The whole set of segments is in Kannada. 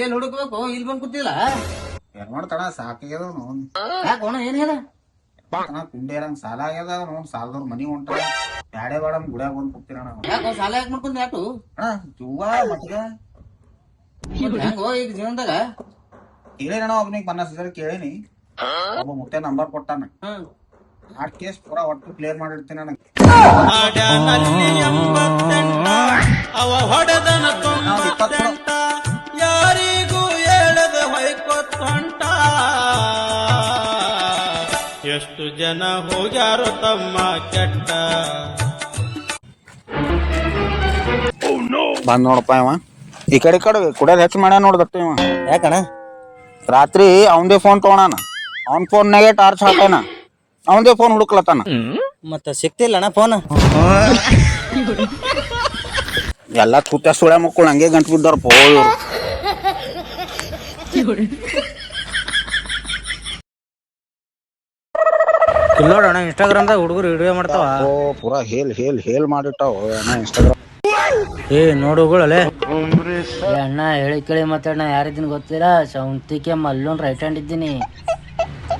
ಎಲ್ಲಿ ಹುಡುಕ್ಬೇಕು ಇಲ್ಲಿ ಬಂದ್ ಕೂತಿಲ್ಲ ಏನ್ ಮಾಡ್ತಾಳ ಸಾಕಾಗ್ಯದ ನೋನ್ ಯಾಕೋಣ ಏನ್ ಹೇಳ ಪಿಂಡೇರಂಗ್ ಸಾಲ ಆಗ್ಯದ ನೋನ್ ಸಾಲದವ್ರ ಮನಿ ಹೊಂಟ ಬ್ಯಾಡೆ ಬೇಡ ಗುಡ್ಯಾಗ ಬಂದ್ ಕೂತಿರಣ ಯಾಕೋ ಸಾಲ ಯಾಕೆ ಮಾಡ್ಕೊಂಡ್ ಯಾಟು ಜೂವ ಮಟ್ಗ ಹೆಂಗೋ ಈಗ ಜೀವನದಾಗ ಕೇಳಿರಣ ಒಬ್ನಿಗೆ 50,000 ಕೇಳೀನಿ ಒಬ್ಬ ಮುತ್ತೆ ನಂಬರ್ ಕೊಟ್ಟಾನ ಆ ಕೇಸ್ ಪೂರಾ ಒಟ್ಟು ಕ್ಲಿಯರ್ ಮಾಡಿರ್ತೀನಿ ನನಗೆ ಯಾರಿಗೂ ಹೇಳದ ಹೊಯ್ಕೊತ್ತೊಂಟ ಎಷ್ಟು ಜನ ಹೋಗ್ಯಾರೋ ತಮ್ಮ ಕೆಟ್ಟ ಬಂದ್ ನೋಡಪ್ಪ ಇವ ಈ ಕಡೆ ಕುಡಿಯೋದ್ ಹೆಚ್ಚು ಮಾಡ್ಯ ನೋಡ್ದತ್ತ ಇವ ಯಾಕಣ ರಾತ್ರಿ ಅವಂದೇ ಫೋನ್ ತಗೋಣ ಅವನ್ ಫೋನ್ನಾಗೆ ಟಾರ್ಚ್ ಹಾಕೋಣ ಅವಂದೇ ಫೋನ್ ಹುಡುಕ್ಲತ್ತಾನ ಮತ್ತ ಸಿಕ್ತಿಲ್ಲಣ್ಣ ಫೋನ್ ಎಲ್ಲಾ ಕೂತ ಸುಳ್ಯ ಮಕ್ಕಳು ಹಂಗೆ ಗಂಟು ಬಿದ್ದಾರಪ್ಪ ಇವ್ರು ಇಲ್ಲೋಡಣ ಇನ್ಸ್ಟಾಗ್ರಾಮ್ದಾಗ ಹುಡುಗರು ವಿಡಿಯೋ ಮಾಡ್ತಾವ ಪೂರಾ ಹೇಲ್ ಮಾಡಿಟ್ಟಾವ ಇನ್ಸ್ಟಾಗ್ರಾಮ್ ಏ ನೋಡುಗಳೇ ಅಣ್ಣ ಹೇಳಿ ಕೇಳಿ ಮಾತಾಡಣ ಯಾರಿದ್ದೀನಿ ಗೊತ್ತೀರಾ? ಸೌಂತಿಕೆ ಮಲ್ಲೊಂದ್ ರೈಟ್ ಹ್ಯಾಂಡ್ ಇದ್ದೀನಿ.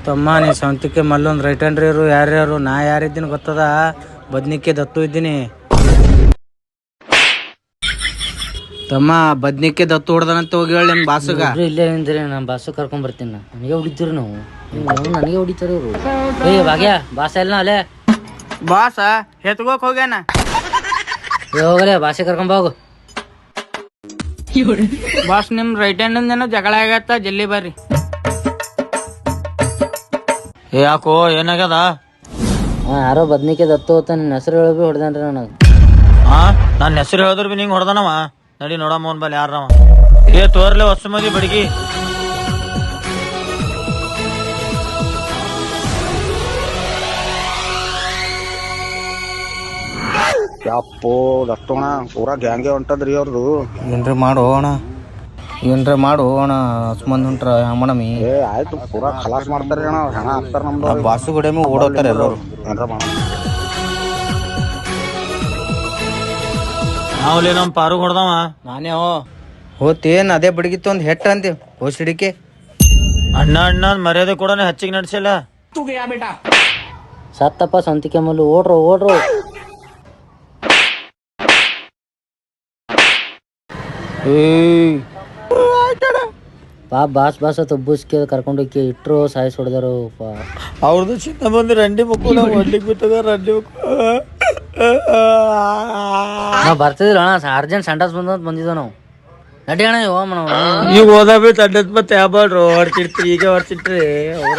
ತಮ್ಮ ನೀ ಸೌಂತಿಕೆ ಮಲ್ಲೊಂದ್ ರೈಟ್ ಹ್ಯಾಂಡ್ರಿ ಇರು ಯಾರ್ಯಾರು ನಾ ಯಾರಿದ್ದೀನಿ ಗೊತ್ತದ? ಬದ್ನಿಕೆ ದತ್ತು ಇದ್ದೀನಿ ತಮ್ಮ. ಬದ್ನಿಕೆ ದತ್ತು ಹೊಡ್ದನಂತ ಹೋಗಿ ಹೇಳಿ ನಿಮ್ ಬಾಸುಗ. ಇಲ್ಲೇ ನಿಂದ್ರಿ ನಾನು ಬಾಸು ಕರ್ಕೊಂಡ್ ಬರ್ತೀನಿ. ನನಗೆ ಹೊಡಿತೀರಿ ನಾವು ನನಗೆ ಹೊಡಿತಾರ ಇವ್ರು. ಏ ಭಾಗ್ಯ ಬಾಸ ಎಲ್ಲ ಅಲ್ಲೇ ಬಾಸ ಹೆತ್ಗೋಕ್ ಹೋಗ್ಯಾನ. ಹೋಗಲೇ ಬಾಸೆ ಕರ್ಕೊಂಡ್ ಹೋಗು. ಬಾಸ್ ನಿಮ್ ರೈಟ್ ಹ್ಯಾಂಡ್ ಏನೋ ಜಗಳ ಆಗತ್ತ, ಜಲ್ದಿ ಬರ್ರಿ. ಯಾಕೋ ಏನಾಗ್ಯದ? ಯಾರೋ ಬದ್ನಿಕೆ ದತ್ತು ಅಂತ ನಿನ್ನ ಹೆಸರು ಹೇಳಿ ಹೊಡೆದನ್ರಿ ನನಗೆ. ನನ್ನ ಹೆಸರು ಹೇಳಿದ್ರು ಬಿ ನಿಂಗೆ ಹೊಡೆದನವ. ನಡಿ ನೋಡಮ್ಮ ಅವ್ನ ಬಲ್ಲಿ ಯಾರವ. ಏ ತೋರ್ಲೆ ಹೊಸ ಮದಿ ಬಡಗಿ. ಯಪ್ಪೋ ದತ್ತೋಣ ಪೂರಾ ಗ್ಯಾಂಗೆ ಹೊಂಟದ್ರಿ ಅವ್ರದು. ಏನ್ರಿ ಮಾಡು ಅಣ್ಣ, ಏನ್ರಿ ಮಾಡು ಅಣ್ಣ. ಹಸ್ಮಂದ್ ಹೊಂಟ್ರ ಮಾಡಮಿ. ಏ ಆಯ್ತು ಪೂರಾ ಖಲಾಸ್ ಮಾಡ್ತಾರ್ರಿ ಅಣ್ಣ, ಹಣ ಹಾಕ್ತಾರ ನಮ್ದು. ಬಾಸು ಗುಡಮಿ ಓಡೋಗ್ತಾರೆ ಎಲ್ಲರೂ. ಏನ್ರ ಮಾಡ ನಾವ್ಲಿ ನಮ್ ಪಾರು ಹೊಡ್ದವ ನಾನೇ ಹೋತೇನ್ ಅದೇ ಬಡಗಿತ್ತು ಒಂದ್ ಹೆಟ್ಟ ಅಂತೆ ಹೋಸ್ ಹಿಡಿಕೆ. ಅಣ್ಣ ಅಣ್ಣ ಮರ್ಯಾದೆ ಕೂಡ ಹೆಚ್ಚಿಗೆ ನಡ್ಸಿಲ್ಲ. ಸತ್ತಪ್ಪ ಸೌಂತಿಕೆ ಮಲ್ಲು. ಓಡ್ರು ಬಾಸ್ ತುಬ್ಬುಸ್ಕೆ ಕರ್ಕೊಂಡೋಗಿ ಇಟ್ರು ಸಾಯಿಸ್ ಹೊಡೆದಾರು. ಅವ್ರದ್ದು ಚಿನ್ನ ಬಂದು ರಂಡಿ ಮಕ್ಕಳು ನಾವು ಹೊಡ್ಲಿಕ್ಕೆ ಬಿಟ್ಟದ. ರಂಡಿ ಮಕ್ಕಳು ನಾವು ಬರ್ತಿದಿಲ್ಲ ಅಣ್ಣ, ಅರ್ಜೆಂಟ್ ಸಂಡಾಸ್ ಬಂದಿದ್ದೋ ನಾವು. ನಡಿ ಅಣ್ಣ ಈಗ ಹೋದ ಬಿ ತಂಡದ ಮತ್ತೆ ಯಾಬ್ಯಾಡ್ರು ಹೊಡ್ತಿರ್ತೀರಿ. ಈಗ ಹೊಡ್ತಿರ್ತೀರಿ ಅವ್ರ